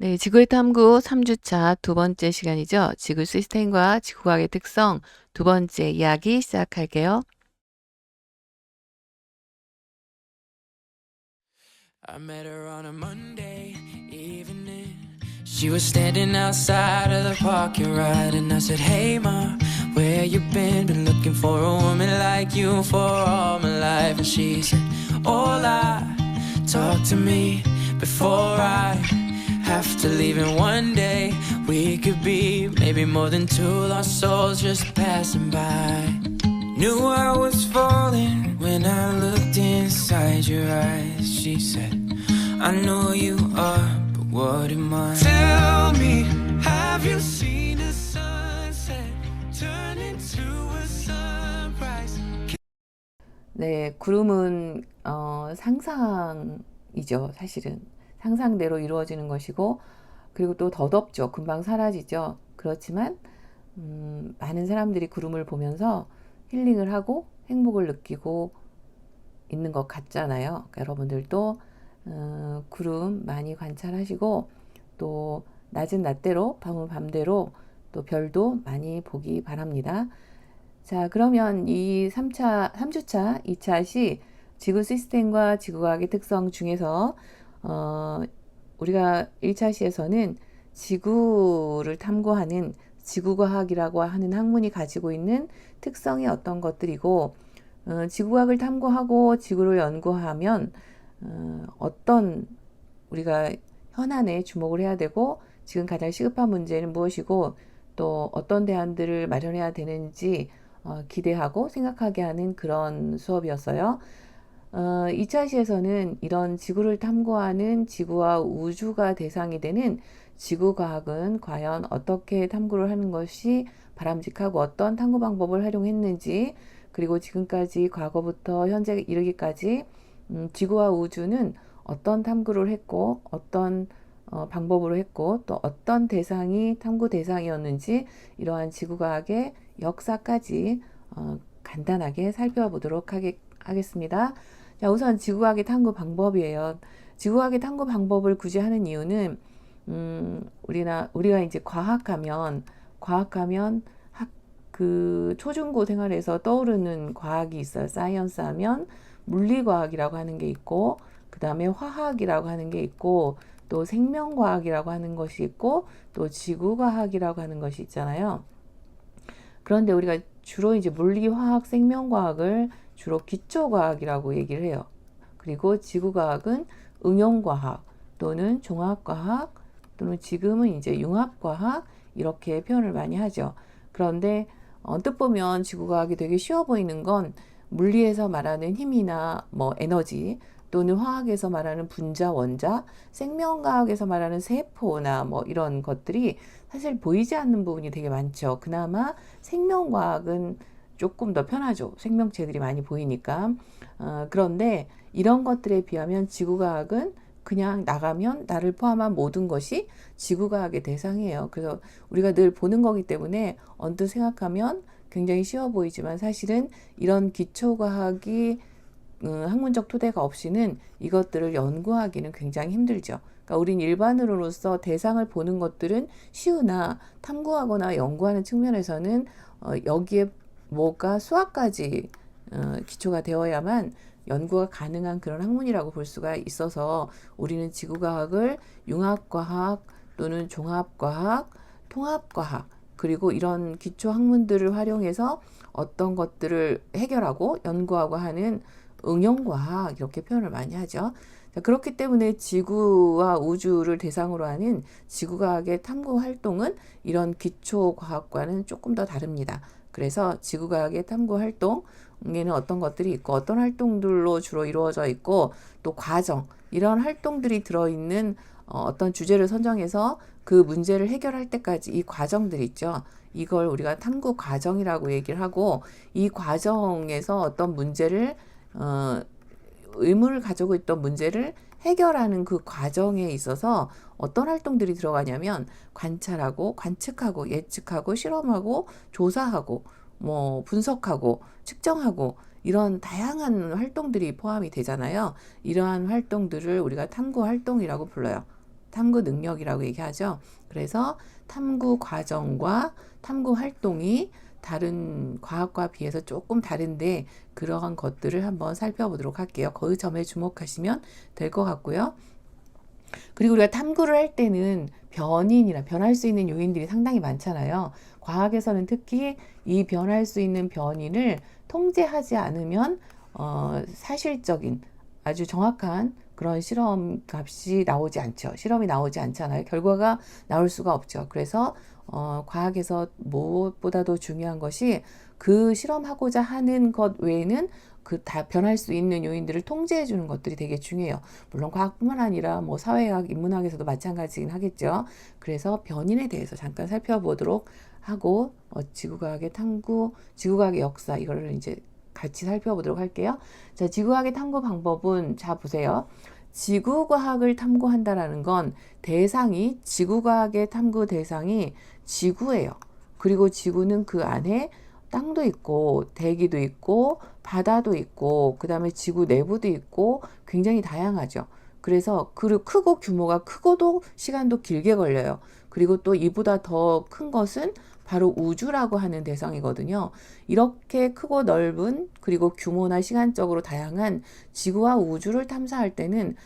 네, 지구의 탐구 3주차 두 번째 시간이죠. 지구 시스템과 지구과학의 특성 두 번째 이야기 시작할게요. I met her on a Monday evening. She was standing outside of the parking lot, and I said, "Hey, ma, where you been? Been looking for a woman like you for all my life." And she said, "Hola, talk to me before I have to leave. And one day we could be maybe more than two lost souls just passing by." Knew I was falling when I looked inside your eyes. She said, "I know you are, but what am I?" Tell me, have you seen a sunset turn into a sunrise? 네, 구름은 상상이죠. 사실은 상상대로 이루어지는 것이고, 그리고 또 덧없죠. 금방 사라지죠. 그렇지만 많은 사람들이 구름을 보면서 힐링을 하고 행복을 느끼고 있는 것 같잖아요. 그러니까 여러분들도 구름 많이 관찰하시고, 또 낮은 낮대로 밤은 밤대로 또 별도 많이 보기 바랍니다. 자, 그러면 이 3주차 2차 시 지구 시스템과 지구과학의 특성 중에서 우리가 1차 시에서는 지구를 탐구하는 지구과학이라고 하는 학문이 가지고 있는 특성이 어떤 것들이고, 지구과학을 탐구하고 지구를 연구하면 어떤 우리가 현안에 주목을 해야 되고, 지금 가장 시급한 문제는 무엇이고, 또 어떤 대안들을 마련해야 되는지 기대하고 생각하게 하는 그런 수업이었어요. 2차 시에서는 이런 지구를 탐구하는 지구와 우주가 대상이 되는 지구과학은 과연 어떻게 탐구를 하는 것이 바람직하고 어떤 탐구 방법을 활용했는지, 그리고 지금까지 과거부터 현재 이르기까지 지구와 우주는 어떤 탐구를 했고 어떤 방법으로 했고 또 어떤 대상이 탐구 대상이었는지, 이러한 지구과학의 역사까지 간단하게 살펴보도록 하겠습니다. 자, 우선 지구과학의 탐구 방법이에요. 지구과학의 탐구 방법을 굳이 하는 이유는 우리가 이제 과학하면 그 초중고 생활에서 떠오르는 과학이 있어요. 사이언스 하면 물리과학이라고 하는 게 있고, 그 다음에 화학이라고 하는 게 있고, 또 생명과학이라고 하는 것이 있고, 또 지구과학이라고 하는 것이 있잖아요. 그런데 우리가 주로 이제 물리, 화학, 생명과학을 주로 기초과학이라고 얘기를 해요. 그리고 지구과학은 응용과학 또는 종합과학 또는 지금은 이제 융합과학, 이렇게 표현을 많이 하죠. 그런데 언뜻 보면 지구과학이 되게 쉬워 보이는 건 물리에서 말하는 힘이나 뭐 에너지, 또는 화학에서 말하는 분자, 원자, 생명과학에서 말하는 세포나 뭐 이런 것들이 사실 보이지 않는 부분이 되게 많죠. 그나마 생명과학은 조금 더 편하죠. 생명체들이 많이 보이니까. 그런데 이런 것들에 비하면 지구과학은 그냥 나가면 나를 포함한 모든 것이 지구과학의 대상이에요. 그래서 우리가 늘 보는 거기 때문에 언뜻 생각하면 굉장히 쉬워 보이지만, 사실은 이런 기초과학이 학문적 토대가 없이는 이것들을 연구하기는 굉장히 힘들죠. 그러니까 우린 일반으로서 대상을 보는 것들은 쉬우나 탐구하거나 연구하는 측면에서는 여기에 뭐가 수학까지 기초가 되어야만 연구가 가능한 그런 학문이라고 볼 수가 있어서, 우리는 지구과학을 융합과학 또는 종합과학, 통합과학, 그리고 이런 기초 학문들을 활용해서 어떤 것들을 해결하고 연구하고 하는 응용과학, 이렇게 표현을 많이 하죠. 자, 그렇기 때문에 지구와 우주를 대상으로 하는 지구과학의 탐구 활동은 이런 기초과학과는 조금 더 다릅니다. 그래서 지구과학의 탐구 활동에는 어떤 것들이 있고 어떤 활동들로 주로 이루어져 있고, 또 과정, 이런 활동들이 들어있는 어떤 주제를 선정해서 그 문제를 해결할 때까지 이 과정들 있죠. 이걸 우리가 탐구 과정이라고 얘기를 하고, 이 과정에서 어떤 문제를 의문을 가지고 있던 문제를 해결하는 그 과정에 있어서 어떤 활동들이 들어가냐면, 관찰하고 관측하고 예측하고 실험하고 조사하고 뭐 분석하고 측정하고, 이런 다양한 활동들이 포함이 되잖아요. 이러한 활동들을 우리가 탐구 활동이라고 불러요. 탐구 능력이라고 얘기하죠. 그래서 탐구 과정과 탐구 활동이 다른 과학과 비해서 조금 다른데 그러한 것들을 한번 살펴보도록 할게요. 그 점에 주목하시면 될 것 같고요. 그리고 우리가 탐구를 할 때는 변할 수 있는 요인들이 상당히 많잖아요. 과학에서는 특히 이 변할 수 있는 변인을 통제하지 않으면 사실적인 아주 정확한 그런 실험 값이 나오지 않죠. 실험이 나오지 않잖아요. 결과가 나올 수가 없죠. 그래서 과학에서 무엇보다도 중요한 것이 그 실험하고자 하는 것 외에는 그 다 변할 수 있는 요인들을 통제해 주는 것들이 되게 중요해요. 물론 과학뿐만 아니라 뭐 사회학, 인문학에서도 마찬가지긴 하겠죠. 그래서 변인에 대해서 잠깐 살펴보도록 하고 지구과학의 탐구, 지구과학의 역사 이거를 이제 같이 살펴보도록 할게요. 자, 지구과학의 탐구 방법은 자 보세요. 지구과학을 탐구한다라는 건 지구과학의 탐구 대상이 지구예요. 그리고 지구는 그 안에 땅도 있고 대기도 있고 바다도 있고 그 다음에 지구 내부도 있고 굉장히 다양하죠. 그래서 크고 규모가 크고도 시간도 길게 걸려요. 그리고 또 이보다 더 큰 것은 바로 우주라고 하는 대상이거든요. 이렇게 크고 넓은 그리고 규모나 시간적으로 다양한 지구와 우주를 탐사할 때는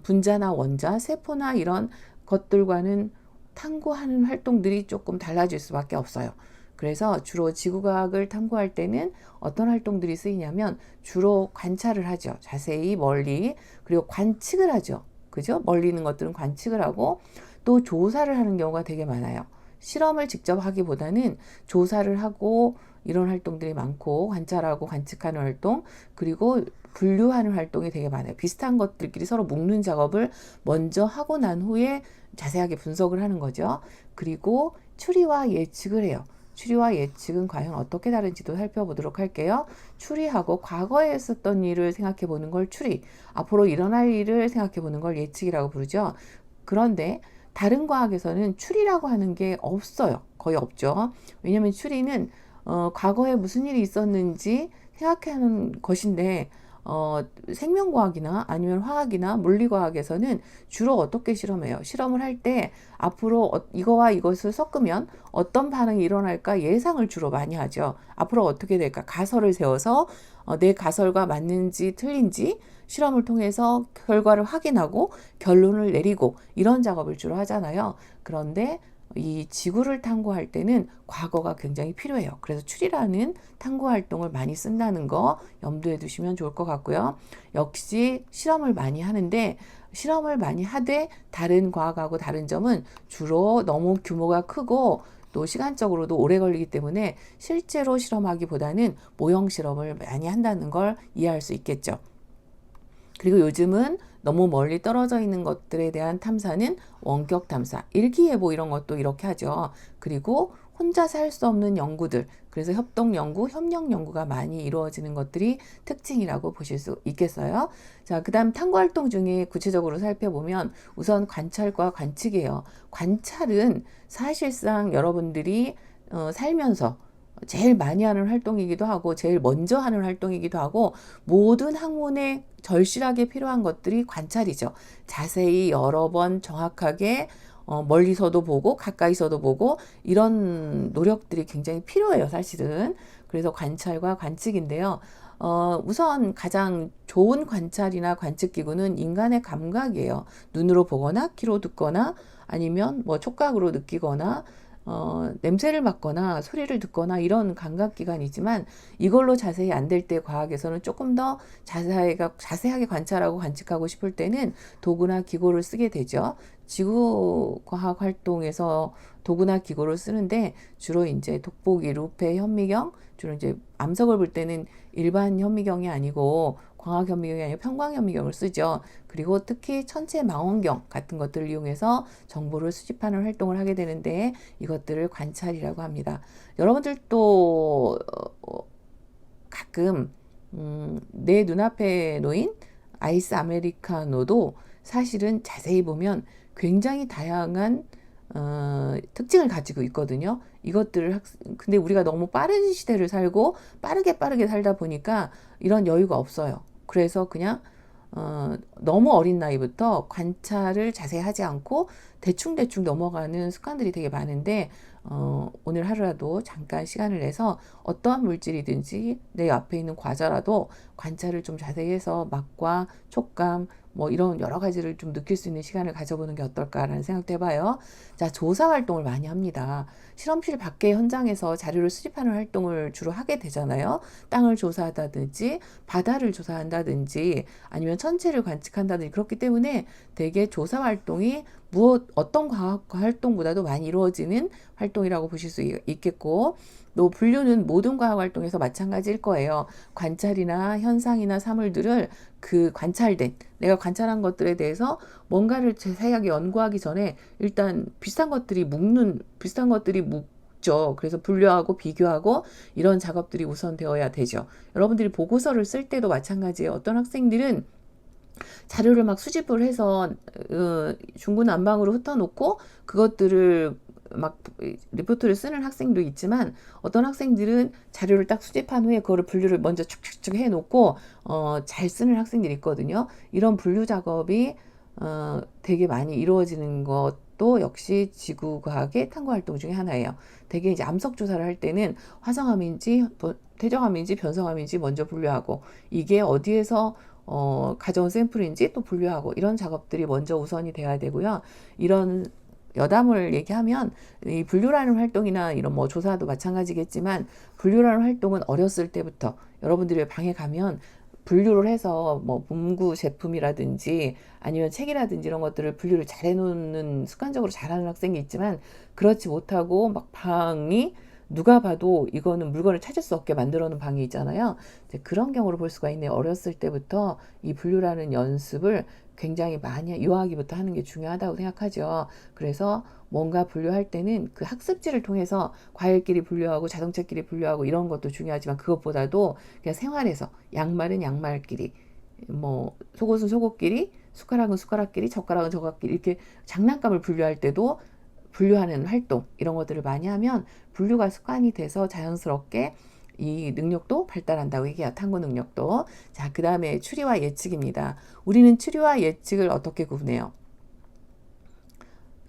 분자나 원자, 세포나 이런 것들과는 탐구하는 활동들이 조금 달라질 수밖에 없어요. 그래서 주로 지구과학을 탐구할 때는 어떤 활동들이 쓰이냐면 주로 관찰을 하죠. 자세히 멀리. 그리고 관측을 하죠. 그죠? 멀리 있는 것들은 관측을 하고 또 조사를 하는 경우가 되게 많아요. 실험을 직접 하기보다는 조사를 하고 이런 활동들이 많고 관찰하고 관측하는 활동 그리고 분류하는 활동이 되게 많아요. 비슷한 것들끼리 서로 묶는 작업을 먼저 하고 난 후에 자세하게 분석을 하는 거죠. 그리고 추리와 예측을 해요. 추리와 예측은 과연 어떻게 다른지도 살펴보도록 할게요. 추리하고 과거에 했었던 일을 생각해 보는 걸 추리, 앞으로 일어날 일을 생각해 보는 걸 예측이라고 부르죠. 그런데 다른 과학에서는 추리라고 하는 게 없어요. 거의 없죠. 왜냐하면 추리는 과거에 무슨 일이 있었는지 생각하는 것인데 생명과학이나 아니면 화학이나 물리과학에서는 주로 어떻게 실험해요? 실험을 할 때 앞으로 이거와 이것을 섞으면 어떤 반응이 일어날까 예상을 주로 많이 하죠. 앞으로 어떻게 될까? 가설을 세워서 내 가설과 맞는지 틀린지 실험을 통해서 결과를 확인하고 결론을 내리고 이런 작업을 주로 하잖아요. 그런데 이 지구를 탐구할 때는 과거가 굉장히 필요해요. 그래서 추리라는 탐구 활동을 많이 쓴다는 거 염두에 두시면 좋을 것 같고요. 역시 실험을 많이 하는데 실험을 많이 하되 다른 과학하고 다른 점은 주로 너무 규모가 크고 또 시간적으로도 오래 걸리기 때문에 실제로 실험하기보다는 모형 실험을 많이 한다는 걸 이해할 수 있겠죠. 그리고 요즘은 너무 멀리 떨어져 있는 것들에 대한 탐사는 원격 탐사, 일기예보 이런 것도 이렇게 하죠. 그리고 혼자서 할 수 없는 연구들, 그래서 협동 연구, 협력 연구가 많이 이루어지는 것들이 특징이라고 보실 수 있겠어요. 자, 그 다음 탐구 활동 중에 구체적으로 살펴보면 우선 관찰과 관측이에요. 관찰은 사실상 여러분들이 살면서 제일 많이 하는 활동이기도 하고 제일 먼저 하는 활동이기도 하고 모든 학문에 절실하게 필요한 것들이 관찰이죠. 자세히 여러 번 정확하게 멀리서도 보고 가까이서도 보고 이런 노력들이 굉장히 필요해요, 사실은. 그래서 관찰과 관측인데요. 우선 가장 좋은 관찰이나 관측 기구는 인간의 감각이에요. 눈으로 보거나 귀로 듣거나 아니면 뭐 촉각으로 느끼거나 냄새를 맡거나 소리를 듣거나 이런 감각기관이지만 이걸로 자세히 안 될 때 과학에서는 조금 더 자세하게 관찰하고 관측하고 싶을 때는 도구나 기구를 쓰게 되죠. 지구과학 활동에서 도구나 기구를 쓰는데 주로 이제 돋보기, 루페, 현미경, 주로 이제 암석을 볼 때는 일반 현미경이 아니고 광학 현미경이 아니고 편광 현미경을 쓰죠. 그리고 특히 천체 망원경 같은 것들을 이용해서 정보를 수집하는 활동을 하게 되는데 이것들을 관찰이라고 합니다. 여러분들도 가끔 내 눈앞에 놓인 아이스 아메리카노도 사실은 자세히 보면 굉장히 다양한 특징을 가지고 있거든요. 이것들을 근데 우리가 너무 빠른 시대를 살고 빠르게 살다 보니까 이런 여유가 없어요. 그래서 그냥 너무 어린 나이부터 관찰을 자세히 하지 않고 대충대충 넘어가는 습관들이 되게 많은데 오늘 하루라도 잠깐 시간을 내서 어떠한 물질이든지 내 앞에 있는 과자라도 관찰을 좀 자세히 해서 맛과 촉감 뭐 이런 여러 가지를 좀 느낄 수 있는 시간을 가져보는 게 어떨까라는 생각도 해봐요. 자, 조사 활동을 많이 합니다. 실험실 밖의 현장에서 자료를 수집하는 활동을 주로 하게 되잖아요. 땅을 조사하다든지 바다를 조사한다든지 아니면 천체를 관측한다든지 그렇기 때문에 되게 조사 활동이 어떤 과학 활동보다도 많이 이루어지는 활동이라고 보실 수 있겠고, 또 분류는 모든 과학 활동에서 마찬가지일 거예요. 관찰이나 현상이나 사물들을 그 관찰된 내가 관찰한 것들에 대해서 뭔가를 자세하게 연구하기 전에 일단 비슷한 것들이 묻죠. 그래서 분류하고 비교하고 이런 작업들이 우선 되어야 되죠. 여러분들이 보고서를 쓸 때도 마찬가지예요. 어떤 학생들은 자료를 막 수집을 해서 중구난방으로 흩어놓고 그것들을 막 리포트를 쓰는 학생도 있지만 어떤 학생들은 자료를 딱 수집한 후에 그거를 분류를 먼저 축축축 해놓고 잘 쓰는 학생들이 있거든요. 이런 분류 작업이 되게 많이 이루어지는 것도 역시 지구과학의 탐구활동 중에 하나예요. 되게 이제 암석 조사를 할 때는 화성암인지 퇴적암인지 변성암인지 먼저 분류하고 이게 어디에서 가져온 샘플인지 또 분류하고 이런 작업들이 먼저 우선이 돼야 되고요. 이런 여담을 얘기하면 이 분류라는 활동이나 이런 뭐 조사도 마찬가지겠지만 분류라는 활동은 어렸을 때부터 여러분들이 방에 가면 분류를 해서 뭐 문구 제품이라든지 아니면 책이라든지 이런 것들을 분류를 잘 해놓는 습관적으로 잘하는 학생이 있지만 그렇지 못하고 막 방이 누가 봐도 이거는 물건을 찾을 수 없게 만들어 놓은 방이 있잖아요. 이제 그런 경우를 볼 수가 있네요. 어렸을 때부터 이 분류라는 연습을 굉장히 많이 유아하기부터 하는 게 중요하다고 생각하죠. 그래서 뭔가 분류할 때는 그 학습지를 통해서 과일끼리 분류하고 자동차끼리 분류하고 이런 것도 중요하지만 그것보다도 그냥 생활에서 양말은 양말끼리 뭐 속옷은 속옷끼리 숟가락은 숟가락끼리 젓가락은 젓가락끼리 이렇게 장난감을 분류할 때도 분류하는 활동 이런 것들을 많이 하면 분류가 습관이 돼서 자연스럽게 이 능력도 발달한다고 얘기해요. 탐구 능력도. 자, 그 다음에 추리와 예측입니다. 우리는 추리와 예측을 어떻게 구분해요?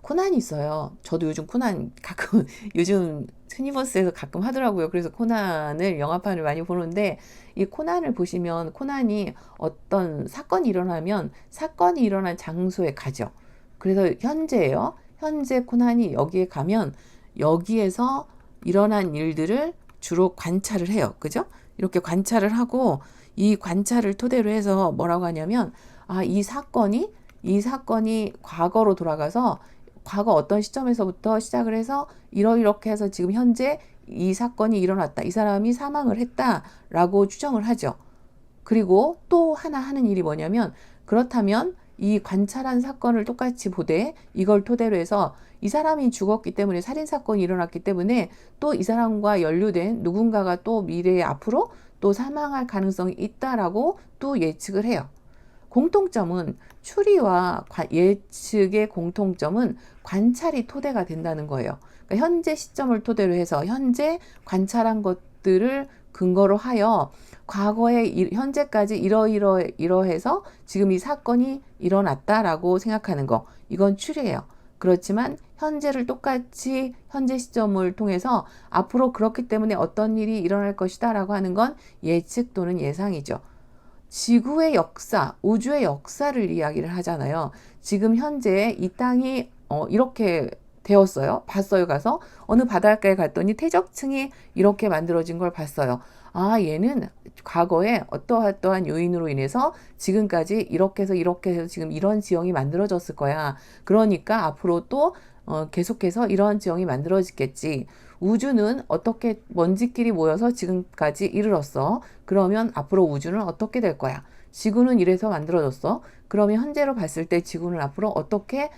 코난이 있어요. 저도 요즘 코난 가끔 요즘 투니버스에서 가끔 하더라고요. 그래서 코난을 영화판을 많이 보는데 이 코난을 보시면 코난이 어떤 사건이 일어나면 사건이 일어난 장소에 가죠. 그래서 현재예요. 현재 코난이 여기에 가면 여기에서 일어난 일들을 주로 관찰을 해요. 그죠? 이렇게 관찰을 하고 이 관찰을 토대로 해서 뭐라고 하냐면 이 사건이 과거로 돌아가서 과거 어떤 시점에서부터 시작을 해서 이렇게 해서 지금 현재 이 사건이 일어났다. 이 사람이 사망을 했다라고 추정을 하죠. 그리고 또 하나 하는 일이 뭐냐면 그렇다면 이 관찰한 사건을 똑같이 보되 이걸 토대로 해서 이 사람이 죽었기 때문에 살인사건이 일어났기 때문에 또 이 사람과 연루된 누군가가 또 미래에 앞으로 또 사망할 가능성이 있다라고 또 예측을 해요. 공통점은 추리와 예측의 공통점은 관찰이 토대가 된다는 거예요. 그러니까 현재 시점을 토대로 해서 현재 관찰한 것들을 근거로 하여 과거에 현재까지 이러해서 지금 이 사건이 일어났다라고 생각하는 거. 이건 추리예요. 그렇지만 현재를 똑같이 현재 시점을 통해서 앞으로 그렇기 때문에 어떤 일이 일어날 것이다 라고 하는 건 예측 또는 예상이죠. 지구의 역사, 우주의 역사를 이야기를 하잖아요. 지금 현재 이 땅이 이렇게 되었어요. 봤어요. 가서 어느 바닷가에 갔더니 퇴적층이 이렇게 만들어진 걸 봤어요. 얘는 과거에 어떠한 요인으로 인해서 지금까지 이렇게 해서 지금 이런 지형이 만들어졌을 거야. 그러니까 앞으로 또 계속해서 이런 지형이 만들어지겠지. 우주는 어떻게 먼지끼리 모여서 지금까지 이르렀어. 그러면 앞으로 우주는 어떻게 될 거야? 지구는 이래서 만들어졌어. 그러면 현재로 봤을 때 지구는 앞으로 어떻게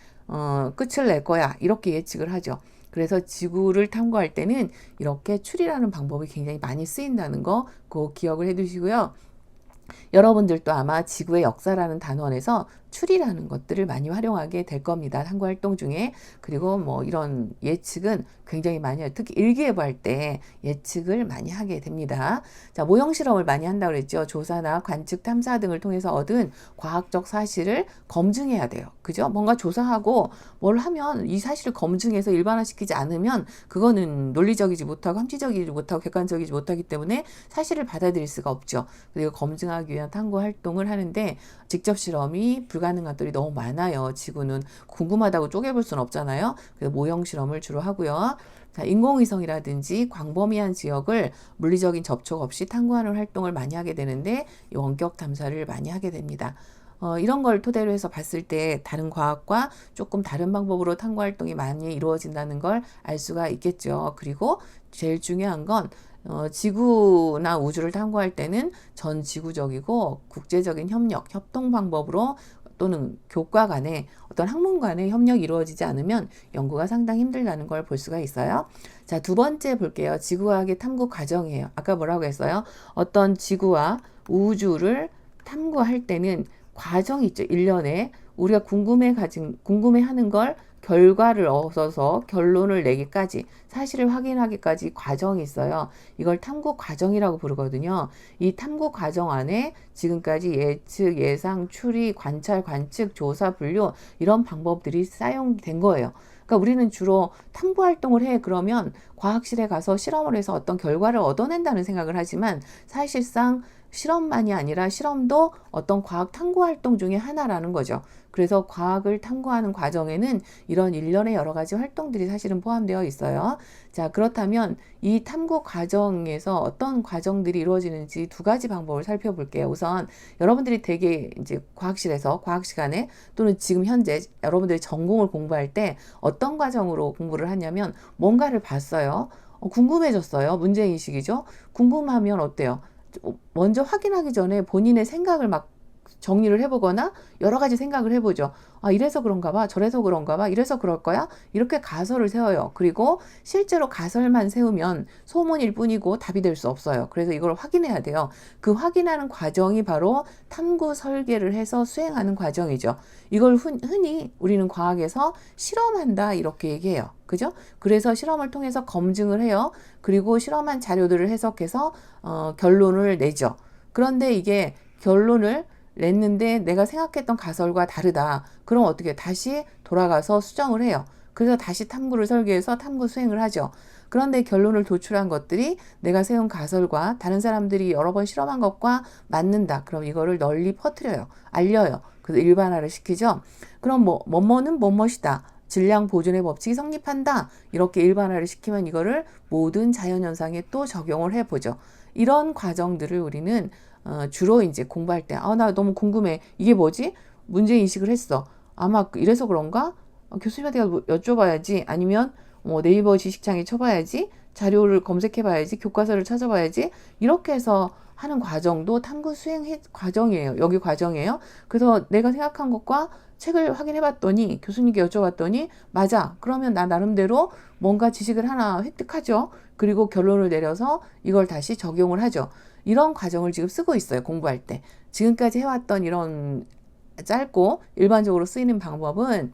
끝을 낼 거야. 이렇게 예측을 하죠. 그래서 지구를 탐구할 때는 이렇게 추리라는 방법이 굉장히 많이 쓰인다는 거 꼭 기억을 해 두시고요. 여러분들도 아마 지구의 역사라는 단원에서 추리라는 것들을 많이 활용하게 될 겁니다. 탐구 활동 중에. 그리고 뭐 이런 예측은 굉장히 많이 해요. 특히 일기예보할 때 예측을 많이 하게 됩니다. 자, 모형 실험을 많이 한다고 그랬죠. 조사나 관측, 탐사 등을 통해서 얻은 과학적 사실을 검증해야 돼요. 그죠? 뭔가 조사하고 뭘 하면 이 사실을 검증해서 일반화시키지 않으면 그거는 논리적이지 못하고 함지적이지 못하고 객관적이지 못하기 때문에 사실을 받아들일 수가 없죠. 그리고 검증하기 위한 탐구 활동을 하는데 직접 실험이 불가능한 것들이 너무 많아요. 지구는 궁금하다고 쪼개볼 수는 없잖아요. 그래서 모형 실험을 주로 하고요. 자, 인공위성이라든지 광범위한 지역을 물리적인 접촉 없이 탐구하는 활동을 많이 하게 되는데 이 원격 탐사를 많이 하게 됩니다. 이런 걸 토대로 해서 봤을 때 다른 과학과 조금 다른 방법으로 탐구 활동이 많이 이루어진다는 걸 알 수가 있겠죠. 그리고 제일 중요한 건 지구나 우주를 탐구할 때는 전 지구적이고 국제적인 협력, 협동 방법으로 또는 교과 간에 어떤 학문 간의 협력이 이루어지지 않으면 연구가 상당히 힘들다는 걸 볼 수가 있어요. 자, 두 번째 볼게요. 지구과학의 탐구 과정이에요. 아까 뭐라고 했어요? 어떤 지구와 우주를 탐구할 때는 과정이 있죠. 일련에 우리가 궁금해하는 걸 결과를 얻어서 결론을 내기까지 사실을 확인하기까지 과정이 있어요. 이걸 탐구 과정이라고 부르거든요. 이 탐구 과정 안에 지금까지 예측, 예상, 추리, 관찰, 관측, 조사, 분류 이런 방법들이 사용된 거예요. 그러니까 우리는 주로 탐구 활동을 해. 그러면 과학실에 가서 실험을 해서 어떤 결과를 얻어낸다는 생각을 하지만 사실상 실험만이 아니라 실험도 어떤 과학 탐구 활동 중에 하나라는 거죠. 그래서 과학을 탐구하는 과정에는 이런 일련의 여러 가지 활동들이 사실은 포함되어 있어요. 자, 그렇다면 이 탐구 과정에서 어떤 과정들이 이루어지는지 두 가지 방법을 살펴볼게요. 우선 여러분들이 되게 이제 과학실에서 과학 시간에 또는 지금 현재 여러분들이 전공을 공부할 때 어떤 과정으로 공부를 하냐면 뭔가를 봤어요. 궁금해졌어요. 문제인식이죠. 궁금하면 어때요? 먼저 확인하기 전에 본인의 생각을 막 정리를 해보거나 여러 가지 생각을 해보죠. 아, 이래서 그런가 봐. 저래서 그런가 봐. 이래서 그럴 거야. 이렇게 가설을 세워요. 그리고 실제로 가설만 세우면 소문일 뿐이고 답이 될 수 없어요. 그래서 이걸 확인해야 돼요. 그 확인하는 과정이 바로 탐구 설계를 해서 수행하는 과정이죠. 이걸 흔히 우리는 과학에서 실험한다 이렇게 얘기해요. 그죠? 그래서 실험을 통해서 검증을 해요. 그리고 실험한 자료들을 해석해서 결론을 내죠. 그런데 이게 결론을 냈는데 내가 생각했던 가설과 다르다. 그럼 어떻게 다시 돌아가서 수정을 해요. 그래서 다시 탐구를 설계해서 탐구 수행을 하죠. 그런데 결론을 도출한 것들이 내가 세운 가설과 다른 사람들이 여러 번 실험한 것과 맞는다. 그럼 이거를 널리 퍼뜨려요. 알려요. 그래서 일반화를 시키죠. 그럼 뭐뭐는 뭐뭐이다. 질량 보존의 법칙이 성립한다. 이렇게 일반화를 시키면 이거를 모든 자연현상에 또 적용을 해보죠. 이런 과정들을 우리는 주로 이제 공부할 때, 나 너무 궁금해. 이게 뭐지? 문제 인식을 했어. 아마 이래서 그런가? 교수님한테 여쭤봐야지. 아니면 네이버 지식창에 쳐봐야지. 자료를 검색해봐야지. 교과서를 찾아봐야지. 이렇게 해서 하는 과정도 탐구 수행 과정이에요. 여기 과정이에요. 그래서 내가 생각한 것과 책을 확인해봤더니 교수님께 여쭤봤더니 맞아. 그러면 나 나름대로 뭔가 지식을 하나 획득하죠. 그리고 결론을 내려서 이걸 다시 적용을 하죠. 이런 과정을 지금 쓰고 있어요. 공부할 때. 지금까지 해왔던 이런 짧고 일반적으로 쓰이는 방법은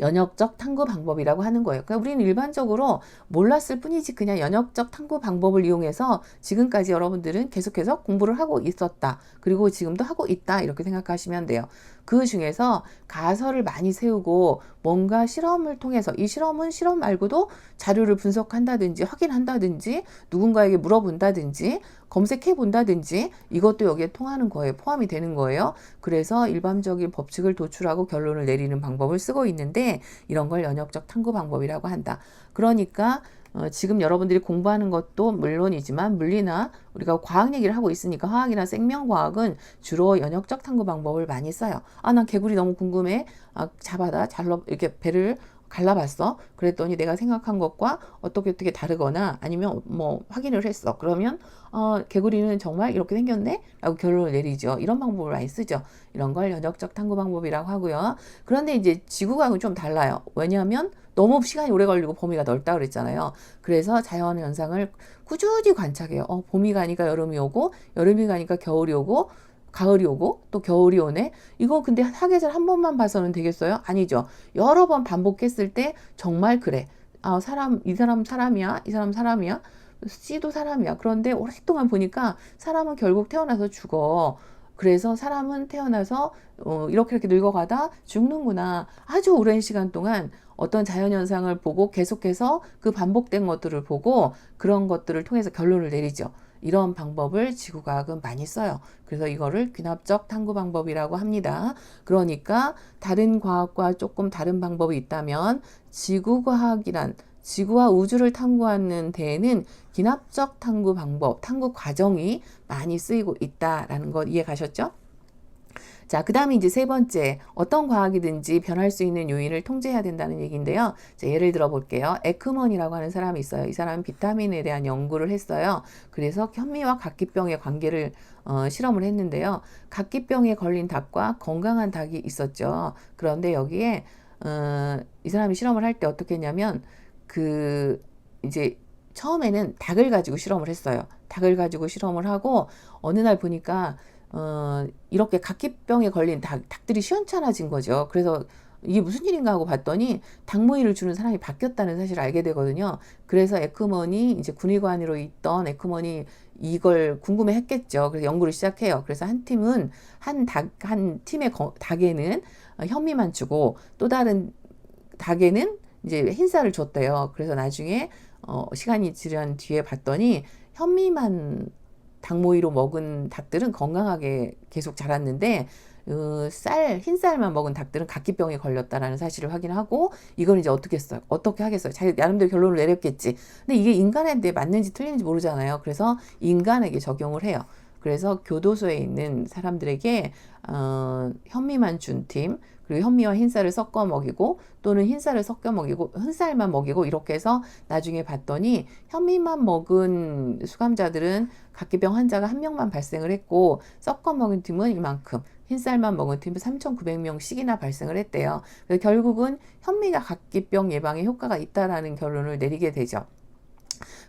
연역적 탐구 방법이라고 하는 거예요. 그러니까 우리는 일반적으로 몰랐을 뿐이지 그냥 연역적 탐구 방법을 이용해서 지금까지 여러분들은 계속해서 공부를 하고 있었다. 그리고 지금도 하고 있다. 이렇게 생각하시면 돼요. 그 중에서 가설을 많이 세우고 뭔가 실험을 통해서 이 실험은 실험 말고도 자료를 분석한다든지 확인한다든지 누군가에게 물어본다든지 검색해 본다든지 이것도 여기에 통하는 거예요. 포함이 되는 거예요. 그래서 일반적인 법칙을 도출하고 결론을 내리는 방법을 쓰고 있는데 이런 걸 연역적 탐구 방법이라고 한다. 그러니까 지금 여러분들이 공부하는 것도 물론이지만 물리나 우리가 과학 얘기를 하고 있으니까 화학이나 생명과학은 주로 연역적 탐구 방법을 많이 써요. 난 개구리 너무 궁금해. 잡아다 이렇게 배를 갈라봤어. 그랬더니 내가 생각한 것과 어떻게 다르거나 아니면 확인을 했어. 그러면 개구리는 정말 이렇게 생겼네? 라고 결론을 내리죠. 이런 방법을 많이 쓰죠. 이런 걸 연역적 탐구 방법이라고 하고요. 그런데 이제 지구과학은 좀 달라요. 왜냐하면 너무 시간이 오래 걸리고 범위가 넓다 그랬잖아요. 그래서 자연 현상을 꾸준히 관찰해요. 봄이 가니까 여름이 오고 여름이 가니까 겨울이 오고 가을이 오고 또 겨울이 오네. 이거 근데 사계절 한 번만 봐서는 되겠어요? 아니죠. 여러 번 반복했을 때 정말 그래. 아, 이 사람 사람이야. 이 사람 사람이야. C도 사람이야. 그런데 오랫동안 보니까 사람은 결국 태어나서 죽어. 그래서 사람은 태어나서 이렇게 늙어가다 죽는구나. 아주 오랜 시간 동안 어떤 자연현상을 보고 계속해서 그 반복된 것들을 보고 그런 것들을 통해서 결론을 내리죠. 이런 방법을 지구과학은 많이 써요. 그래서 이거를 귀납적 탐구 방법이라고 합니다. 그러니까 다른 과학과 조금 다른 방법이 있다면 지구과학이란 지구와 우주를 탐구하는 데에는 귀납적 탐구 방법, 탐구 과정이 많이 쓰이고 있다라는 것 이해 가셨죠? 자, 그 다음에 이제 세 번째, 어떤 과학이든지 변할 수 있는 요인을 통제해야 된다는 얘기인데요. 자, 예를 들어 볼게요. 에크먼이라고 하는 사람이 있어요. 이 사람은 비타민에 대한 연구를 했어요. 그래서 현미와 각기병의 관계를 실험을 했는데요. 각기병에 걸린 닭과 건강한 닭이 있었죠. 그런데 여기에 이 사람이 실험을 할 때 어떻게 했냐면 이제 처음에는 닭을 가지고 실험을 했어요. 닭을 가지고 실험을 하고 어느 날 보니까 이렇게 각기병에 걸린 닭들이 시원찮아진 거죠. 그래서 이게 무슨 일인가 하고 봤더니 닭모이를 주는 사람이 바뀌었다는 사실을 알게 되거든요. 그래서 에크먼이 이제 군의관으로 있던 에크먼이 이걸 궁금해 했겠죠. 그래서 연구를 시작해요. 그래서 한 팀은 한 팀의 닭에는 현미만 주고 또 다른 닭에는 이제 흰쌀을 줬대요. 그래서 나중에 시간이 지난 뒤에 봤더니 현미만 닭모이로 먹은 닭들은 건강하게 계속 자랐는데 흰쌀만 먹은 닭들은 각기병에 걸렸다라는 사실을 확인하고 이걸 이제 어떻게 하겠어요? 자기 나름대로 결론을 내렸겠지. 근데 이게 인간한테 맞는지 틀리는지 모르잖아요. 그래서 인간에게 적용을 해요. 그래서 교도소에 있는 사람들에게 현미만 준 팀, 그리고 현미와 흰쌀을 섞어 먹이고 또는 흰쌀을 섞여 먹이고 흰쌀만 먹이고 이렇게 해서 나중에 봤더니 현미만 먹은 수감자들은 각기병 환자가 한 명만 발생을 했고 섞어 먹은 팀은 이만큼 흰쌀만 먹은 팀은 3,900명씩이나 발생을 했대요. 그래서 결국은 현미가 각기병 예방에 효과가 있다라는 결론을 내리게 되죠.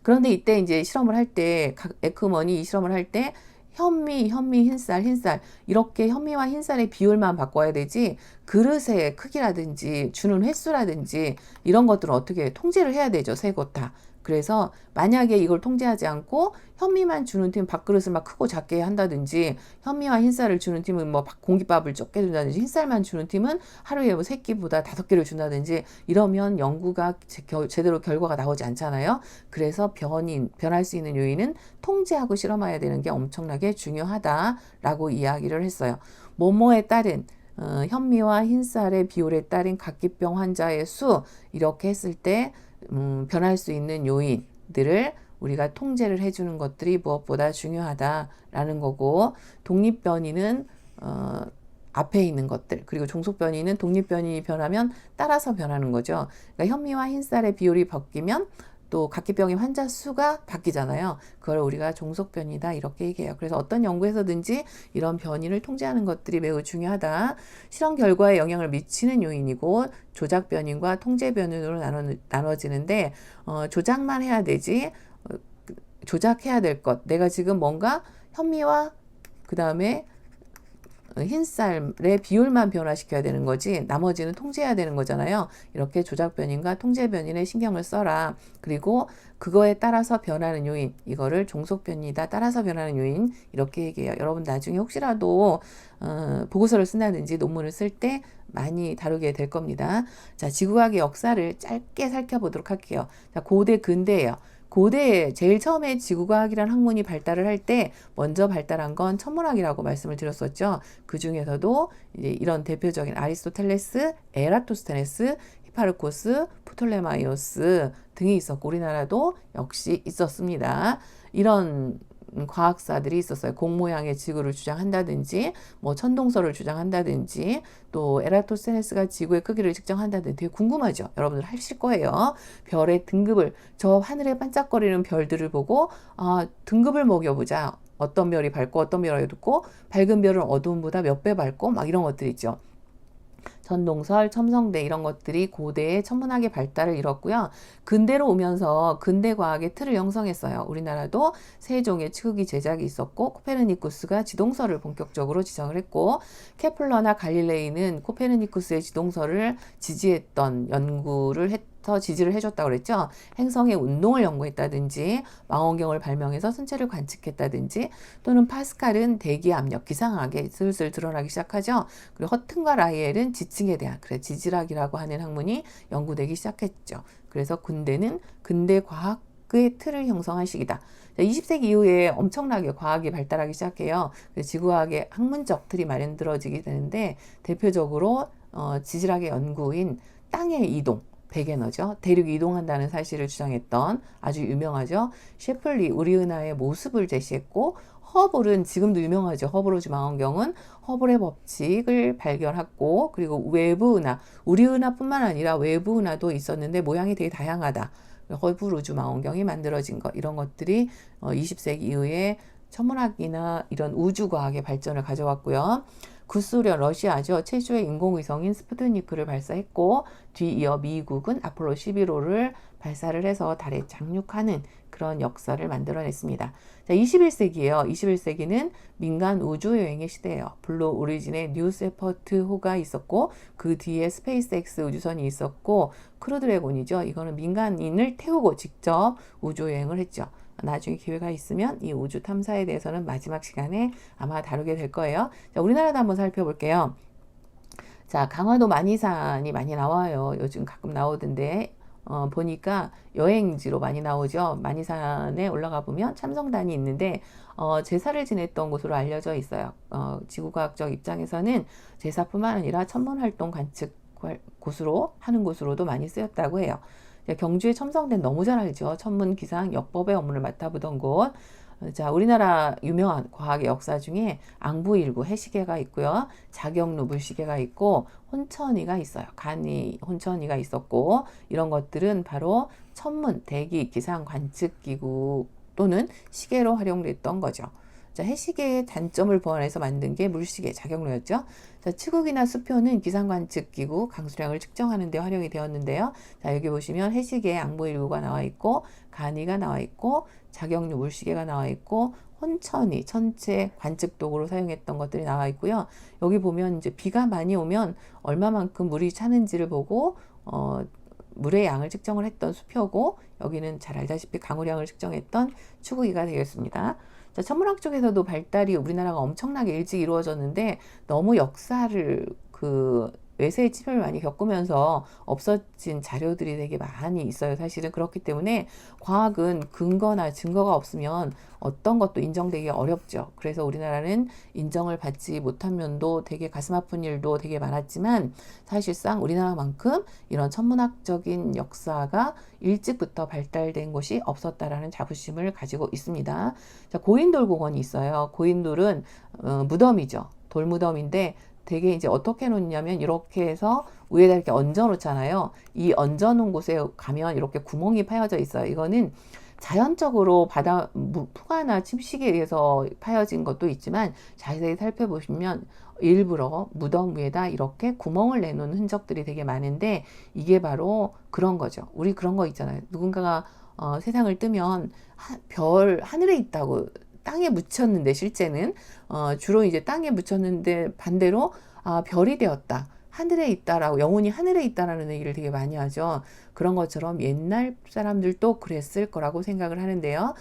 그런데 이때 이제 실험을 할 때 에크먼이 이 실험을 할 때 현미, 흰쌀 이렇게 현미와 흰쌀의 비율만 바꿔야 되지 그릇의 크기라든지 주는 횟수라든지 이런 것들은 어떻게 통제를 해야 되죠. 세 곳 다. 그래서 만약에 이걸 통제하지 않고 현미만 주는 팀 밥그릇을 막 크고 작게 한다든지 현미와 흰쌀을 주는 팀은 뭐 공깃밥을 적게 준다든지 흰쌀만 주는 팀은 하루에 뭐 3끼보다 5끼를 준다든지 이러면 연구가 제대로 결과가 나오지 않잖아요. 그래서 변할 수 있는 요인은 통제하고 실험해야 되는 게 엄청나게 중요하다라고 이야기를 했어요. 뭐뭐에 따른 현미와 흰쌀의 비율에 따른 각기병 환자의 수 이렇게 했을 때 변할 수 있는 요인들을 우리가 통제를 해주는 것들이 무엇보다 중요하다라는 거고 독립변이는 앞에 있는 것들 그리고 종속변이는 독립변이 변하면 따라서 변하는 거죠. 그러니까 현미와 흰쌀의 비율이 바뀌면 또 각기병의 환자 수가 바뀌잖아요. 그걸 우리가 종속변이다 이렇게 얘기해요. 그래서 어떤 연구에서든지 이런 변이를 통제하는 것들이 매우 중요하다. 실험 결과에 영향을 미치는 요인이고 조작 변인과 통제 변인으로 나눠지는데 조작만 해야 되지 조작해야 될 것. 내가 지금 뭔가 현미와 그 다음에 흰쌀의 비율만 변화시켜야 되는 거지 나머지는 통제해야 되는 거잖아요. 이렇게 조작 변인과 통제 변인에 신경을 써라. 그리고 그거에 따라서 변하는 요인 이거를 종속 변이다 따라서 변하는 요인 이렇게 얘기해요. 여러분 나중에 혹시라도 보고서를 쓴다든지 논문을 쓸 때 많이 다루게 될 겁니다. 자, 지구과학의 역사를 짧게 살펴보도록 할게요. 자, 고대 근대예요. 고대에 제일 처음에 지구과학이라는 학문이 발달을 할 때 먼저 발달한 건 천문학이라고 말씀을 드렸었죠. 그 중에서도 이제 이런 대표적인 아리스토텔레스, 에라토스테네스, 히파르코스, 프톨레마이오스 등이 있었고 우리나라도 역시 있었습니다. 이런 과학사들이 있었어요. 공 모양의 지구를 주장한다든지 뭐 천동설을 주장한다든지 또 에라토스테네스가 지구의 크기를 측정한다든지 되게 궁금하죠. 여러분들 하실 거예요. 별의 등급을 저 하늘에 반짝거리는 별들을 보고 등급을 먹여보자. 어떤 별이 밝고 어떤 별이 어둡고 밝은 별은 어두움보다 몇 배 밝고 막 이런 것들 있죠. 전동설, 첨성대 이런 것들이 고대의 천문학의 발달을 이뤘고요. 근대로 오면서 근대과학의 틀을 형성했어요. 우리나라도 세종의 측기 제작이 있었고 코페르니쿠스가 지동설을 본격적으로 지정을 했고 케플러나 갈릴레이는 코페르니쿠스의 지동설을 지지했던 연구를 해서 지지를 해줬다고 그랬죠. 행성의 운동을 연구했다든지 망원경을 발명해서 sun체를 관측했다든지 또는 파스칼은 대기 압력, 기상학에 슬슬 드러나기 시작하죠. 그리고 허튼과 라이엘은 지층에 대한 지질학이라고 하는 학문이 연구되기 시작했죠. 그래서 근대는 근대 과학의 틀을 형성한 시기다. 20세기 이후에 엄청나게 과학이 발달하기 시작해요. 지구과학의 학문적 틀이 마련되어지게 되는데 대표적으로 지질학의 연구인 땅의 이동, 백에너죠. 대륙 이동한다는 사실을 주장했던 아주 유명하죠. 셰플리 우리은하의 모습을 제시했고 허블은 지금도 유명하죠. 허블 우주 망원경은 허블의 법칙을 발견했고 그리고 외부 은하, 우리 은하뿐만 아니라 외부 은하도 있었는데 모양이 되게 다양하다. 허블 우주 망원경이 만들어진 것 이런 것들이 20세기 이후에 천문학이나 이런 우주과학의 발전을 가져왔고요. 구소련 러시아죠. 최초의 인공위성인 스푸트니크를 발사했고 뒤이어 미국은 아폴로 11호를 발사를 해서 달에 착륙하는 그런 역사를 만들어냈습니다. 자, 21세기예요. 21세기는 민간 우주여행의 시대예요. 블루 오리진의 뉴 세퍼트호가 있었고 그 뒤에 스페이스X 우주선이 있었고 크루드래곤이죠. 이거는 민간인을 태우고 직접 우주여행을 했죠. 나중에 기회가 있으면 이 우주 탐사에 대해서는 마지막 시간에 아마 다루게 될 거예요. 자, 우리나라도 한번 살펴볼게요. 자, 강화도 만이산이 많이 나와요. 요즘 가끔 나오던데 보니까 여행지로 많이 나오죠. 만이산에 올라가 보면 참성단이 있는데 제사를 지냈던 곳으로 알려져 있어요. 지구과학적 입장에서는 제사뿐만 아니라 천문활동 관측 곳으로 하는 곳으로도 많이 쓰였다고 해요. 경주의 첨성대는 너무 잘 알죠. 천문, 기상, 역법의 업무를 맡아보던 곳. 자, 우리나라 유명한 과학의 역사 중에 앙부일구 해시계가 있고요. 자경루 물시계가 있고 혼천이가 있어요. 간이 혼천이가 있었고 이런 것들은 바로 천문, 대기, 기상, 관측기구 또는 시계로 활용됐던 거죠. 자, 해시계의 단점을 보완해서 만든 게 물시계, 자경루였죠. 자, 치국이나 수표는 기상관측기구 강수량을 측정하는 데 활용이 되었는데요. 자, 여기 보시면 해시계에 앙부일구가 나와 있고 간이가 나와 있고 자경루 물시계가 나와 있고 혼천이 천체 관측도구로 사용했던 것들이 나와 있고요. 여기 보면 이제 비가 많이 오면 얼마만큼 물이 차는지를 보고 물의 양을 측정을 했던 수표고 여기는 잘 알다시피 강우량을 측정했던 추구기가 되겠습니다. 자, 천문학 쪽에서도 발달이 우리나라가 엄청나게 일찍 이루어졌는데 너무 역사를 외세의 침입을 많이 겪으면서 없어진 자료들이 되게 많이 있어요. 사실은 그렇기 때문에 과학은 근거나 증거가 없으면 어떤 것도 인정되기 어렵죠. 그래서 우리나라는 인정을 받지 못한 면도 되게 가슴 아픈 일도 되게 많았지만 사실상 우리나라만큼 이런 천문학적인 역사가 일찍부터 발달된 곳이 없었다라는 자부심을 가지고 있습니다. 자, 고인돌 공원이 있어요. 고인돌은 무덤이죠. 돌무덤인데 되게 이제 어떻게 놓냐면 이렇게 해서 위에다 이렇게 얹어 놓잖아요. 이 얹어 놓은 곳에 가면 이렇게 구멍이 파여져 있어요. 이거는 자연적으로 풍화나 침식에 의해서 파여진 것도 있지만 자세히 살펴보시면 일부러 무덤 위에다 이렇게 구멍을 내놓은 흔적들이 되게 많은데 이게 바로 그런 거죠. 우리 그런 거 있잖아요. 누군가가 세상을 뜨면 하늘에 있다고 땅에 묻혔는데 실제는 주로 이제 땅에 묻혔는데 반대로 별이 되었다. 하늘에 있다라고 영혼이 하늘에 있다라는 얘기를 되게 많이 하죠. 그런 것처럼 옛날 사람들도 그랬을 거라고 생각을 하는데요.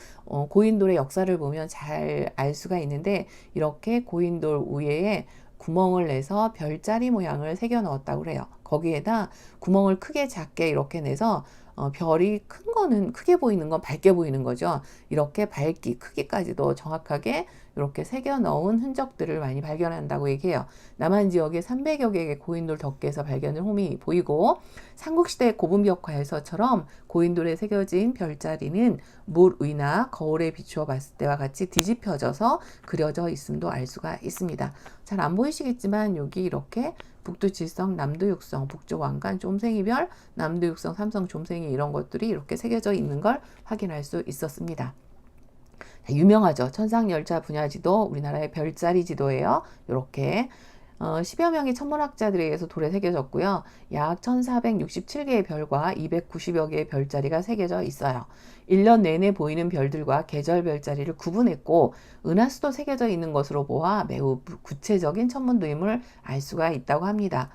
고인돌의 역사를 보면 잘 알 수가 있는데 이렇게 고인돌 위에 구멍을 내서 별자리 모양을 새겨 넣었다고 그래요. 거기에다 구멍을 크게 작게 이렇게 내서 별이 큰 거는 크게 보이는 건 밝게 보이는 거죠. 이렇게 밝기, 크기까지도 정확하게 이렇게 새겨 넣은 흔적들을 많이 발견한다고 얘기해요. 남한 지역에 300여 개의 고인돌 덕계에서 발견을 홈이 보이고 삼국시대 고분벽화에서처럼 고인돌에 새겨진 별자리는 물 위나 거울에 비추어 봤을 때와 같이 뒤집혀져서 그려져 있음도 알 수가 있습니다. 잘 안 보이시겠지만 여기 이렇게 북두칠성, 남두육성, 북쪽 왕관, 쫌생이별, 남두육성, 삼성 쫌생이 이런 것들이 이렇게 새겨져 있는 걸 확인할 수 있었습니다. 유명하죠. 천상열차 분야지도 우리나라의 별자리 지도예요. 이렇게 10여 명의 천문학자들에 의해서 돌에 새겨졌고요. 약 1467개의 별과 290여 개의 별자리가 새겨져 있어요. 1년 내내 보이는 별들과 계절 별자리를 구분했고 은하수도 새겨져 있는 것으로 보아 매우 구체적인 천문도임을 알 수가 있다고 합니다.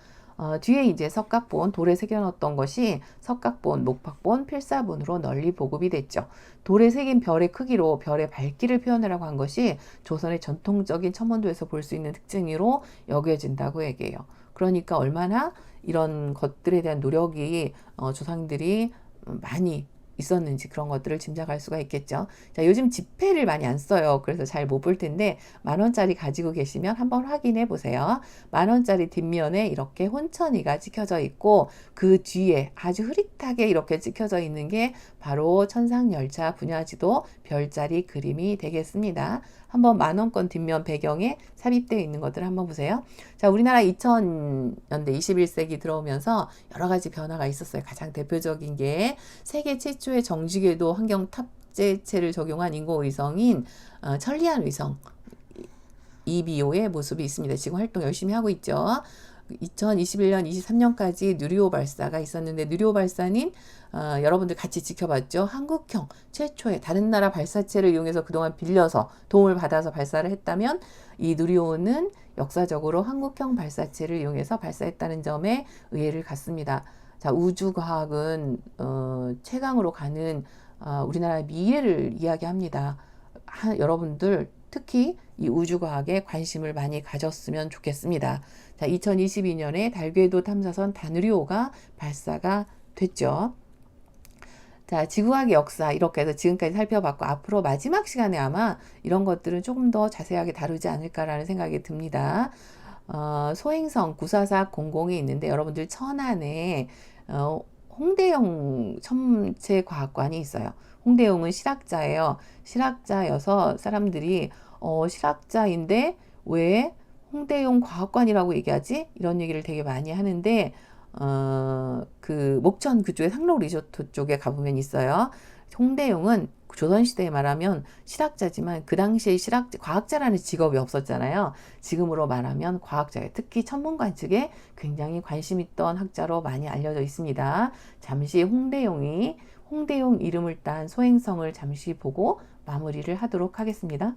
뒤에 이제 석각본, 돌에 새겨놓았던 것이 석각본, 목박본, 필사본으로 널리 보급이 됐죠. 돌에 새긴 별의 크기로 별의 밝기를 표현하라고 한 것이 조선의 전통적인 천문도에서 볼 수 있는 특징으로 여겨진다고 얘기해요. 그러니까 얼마나 이런 것들에 대한 노력이 조상들이 많이 있었는지 그런 것들을 짐작할 수가 있겠죠. 자, 요즘 지폐를 많이 안 써요. 그래서 잘 못 볼 텐데 10,000원짜리 가지고 계시면 한번 확인해 보세요. 10,000원짜리 뒷면에 이렇게 혼천이가 찍혀져 있고 그 뒤에 아주 흐릿하게 이렇게 찍혀져 있는 게 바로 천상열차 분야지도 별자리 그림이 되겠습니다. 한번 10,000원권 뒷면 배경에 삽입되어 있는 것들 한번 보세요. 자, 우리나라 2000년대 21세기 들어오면서 여러 가지 변화가 있었어요. 가장 대표적인 게 세계 최초의 정지궤도 환경 탑재체를 적용한 인공위성인 천리안 위성 EBO의 모습이 있습니다. 지금 활동 열심히 하고 있죠. 2021년, 23년까지 누리호 발사가 있었는데 누리호 발사님 여러분들 같이 지켜봤죠. 한국형 최초의 다른 나라 발사체를 이용해서 그동안 빌려서 도움을 받아서 발사를 했다면 이 누리호는 역사적으로 한국형 발사체를 이용해서 발사했다는 점에 의의를 갖습니다. 자, 우주과학은 최강으로 가는 우리나라의 미래를 이야기합니다. 여러분들 특히 이 우주과학에 관심을 많이 가졌으면 좋겠습니다. 자, 2022년에 달궤도 탐사선 다누리호가 발사가 됐죠. 자, 지구과학의 역사 이렇게 해서 지금까지 살펴봤고 앞으로 마지막 시간에 아마 이런 것들은 조금 더 자세하게 다루지 않을까라는 생각이 듭니다. 소행성 94400이 있는데 여러분들 천안에 홍대용 첨체과학관이 있어요. 홍대용은 실학자예요. 실학자여서 사람들이 실학자인데 왜 홍대용 과학관이라고 얘기하지? 이런 얘기를 되게 많이 하는데 그 목천 그쪽에 상록 리조트 쪽에 가보면 있어요. 홍대용은 조선시대에 말하면 실학자지만 그 당시에 과학자라는 직업이 없었잖아요. 지금으로 말하면 과학자예요. 특히 천문관 측에 굉장히 관심 있던 학자로 많이 알려져 있습니다. 잠시 홍대용 이름을 딴 소행성을 잠시 보고 마무리를 하도록 하겠습니다.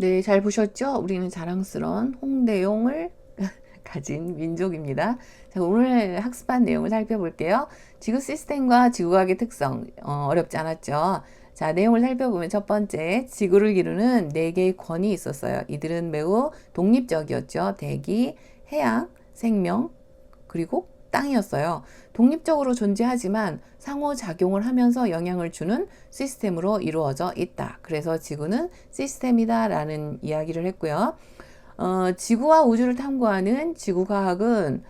네, 잘 보셨죠? 우리는 자랑스러운 홍대용을 가진 민족입니다. 자, 오늘 학습한 내용을 살펴볼게요. 지구 시스템과 지구과학의 특성, 어렵지 않았죠? 자, 내용을 살펴보면 첫 번째, 지구를 이루는 4개의 권이 있었어요. 이들은 매우 독립적이었죠. 대기, 해양, 생명, 그리고 땅이었어요. 독립적으로 존재하지만 상호작용을 하면서 영향을 주는 시스템으로 이루어져 있다. 그래서 지구는 시스템이다 라는 이야기를 했고요. 지구와 우주를 탐구하는 지구과학은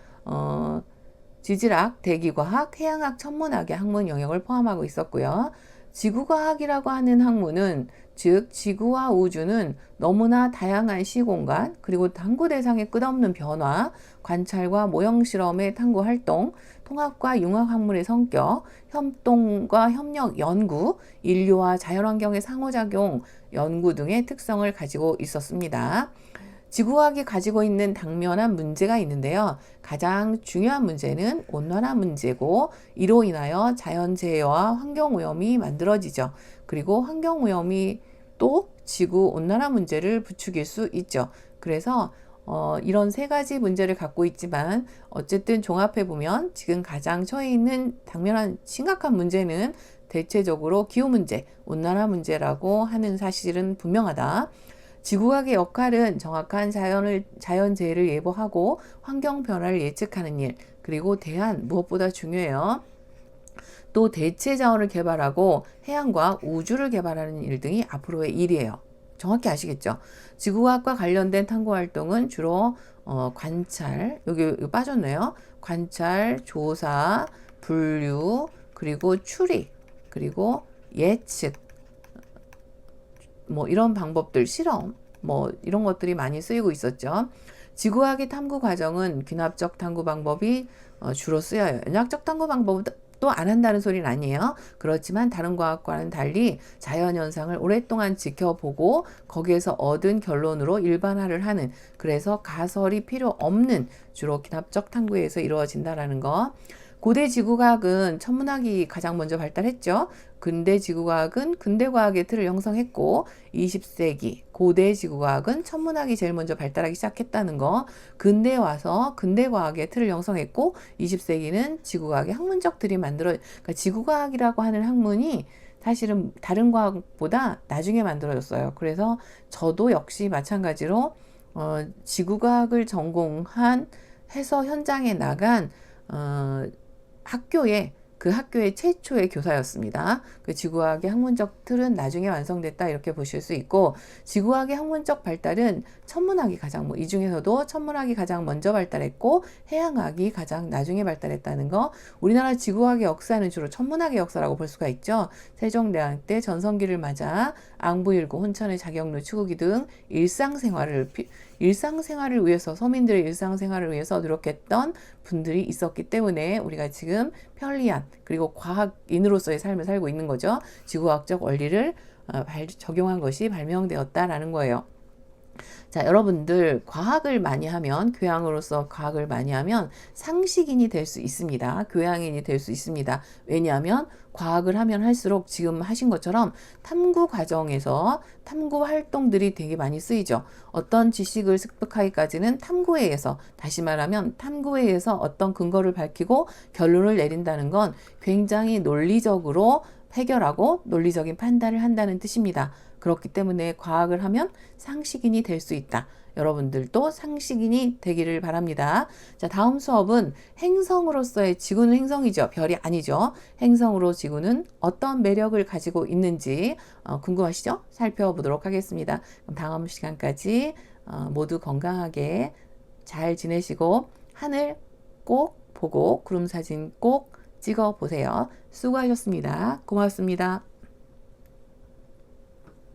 지질학, 대기과학, 해양학, 천문학의 학문 영역을 포함하고 있었고요. 지구과학이라고 하는 학문은 즉 지구와 우주는 너무나 다양한 시공간 그리고 탐구 대상의 끝없는 변화, 관찰과 모형 실험의 탐구 활동, 통합과 융합 학문의 성격, 협동과 협력 연구, 인류와 자연환경의 상호작용 연구 등의 특성을 가지고 있었습니다. 지구과학이 가지고 있는 당면한 문제가 있는데요. 가장 중요한 문제는 온난화 문제고 이로 인하여 자연재해와 환경오염이 만들어지죠. 그리고 환경오염이 또 지구온난화 문제를 부추길 수 있죠. 그래서 이런 3가지 문제를 갖고 있지만 어쨌든 종합해보면 지금 가장 처해 있는 당면한 심각한 문제는 대체적으로 기후 문제, 온난화 문제라고 하는 사실은 분명하다. 지구과학의 역할은 정확한 자연재해를 예보하고 환경 변화를 예측하는 일, 그리고 대안 무엇보다 중요해요. 또 대체 자원을 개발하고 해양과 우주를 개발하는 일 등이 앞으로의 일이에요. 정확히 아시겠죠? 지구과학과 관련된 탐구 활동은 주로 관찰, 여기 빠졌네요. 관찰, 조사, 분류, 그리고 추리, 그리고 예측, 뭐 이런 방법들, 실험, 뭐 이런 것들이 많이 쓰이고 있었죠. 지구과학의 탐구 과정은 귀납적 탐구 방법이 주로 쓰여요. 연학적 탐구 방법도 안 한다는 소리는 아니에요. 그렇지만 다른 과학과는 달리 자연현상을 오랫동안 지켜보고 거기에서 얻은 결론으로 일반화를 하는, 그래서 가설이 필요 없는 주로 귀납적 탐구에서 이루어진다라는 거. 고대 지구과학은 천문학이 가장 먼저 발달했죠. 근대 지구과학은 근대과학의 틀을 형성했고 20세기 고대 지구과학은 천문학이 제일 먼저 발달하기 시작했다는 거. 근대에 와서 근대과학의 틀을 형성했고 20세기는 지구과학의 학문적 틀이 그러니까 지구과학이라고 하는 학문이 사실은 다른 과학보다 나중에 만들어졌어요. 그래서 저도 역시 마찬가지로 지구과학을 전공한 해서 현장에 나간 그 학교의 최초의 교사였습니다. 그 지구과학의 학문적 틀은 나중에 완성됐다 이렇게 보실 수 있고, 지구과학의 학문적 발달은 천문학이 이 중에서도 천문학이 가장 먼저 발달했고 해양학이 가장 나중에 발달했다는 거. 우리나라 지구과학의 역사는 주로 천문학의 역사라고 볼 수가 있죠. 세종대왕 때 전성기를 맞아 앙부일고, 혼천의 자경루, 추구기 등 일상생활을 위해서, 서민들의 일상생활을 위해서 노력했던 분들이 있었기 때문에 우리가 지금 편리한 그리고 과학인으로서의 삶을 살고 있는 거죠. 지구과학적 원리를 적용한 것이 발명되었다라는 거예요. 자, 여러분들 과학을 많이 하면, 교양으로서 과학을 많이 하면 상식인이 될 수 있습니다. 교양인이 될 수 있습니다. 왜냐하면 과학을 하면 할수록 지금 하신 것처럼 탐구 과정에서 탐구 활동들이 되게 많이 쓰이죠. 어떤 지식을 습득하기까지는 탐구에 의해서, 다시 말하면 탐구에 의해서 어떤 근거를 밝히고 결론을 내린다는 건 굉장히 논리적으로 해결하고 논리적인 판단을 한다는 뜻입니다. 그렇기 때문에 과학을 하면 상식인이 될 수 있다. 여러분들도 상식인이 되기를 바랍니다. 자, 다음 수업은 행성으로서의, 지구는 행성이죠. 별이 아니죠. 행성으로 지구는 어떤 매력을 가지고 있는지 궁금하시죠? 살펴보도록 하겠습니다. 그럼 다음 시간까지 모두 건강하게 잘 지내시고 하늘 꼭 보고 구름 사진 꼭 찍어 보세요. 수고하셨습니다. 고맙습니다.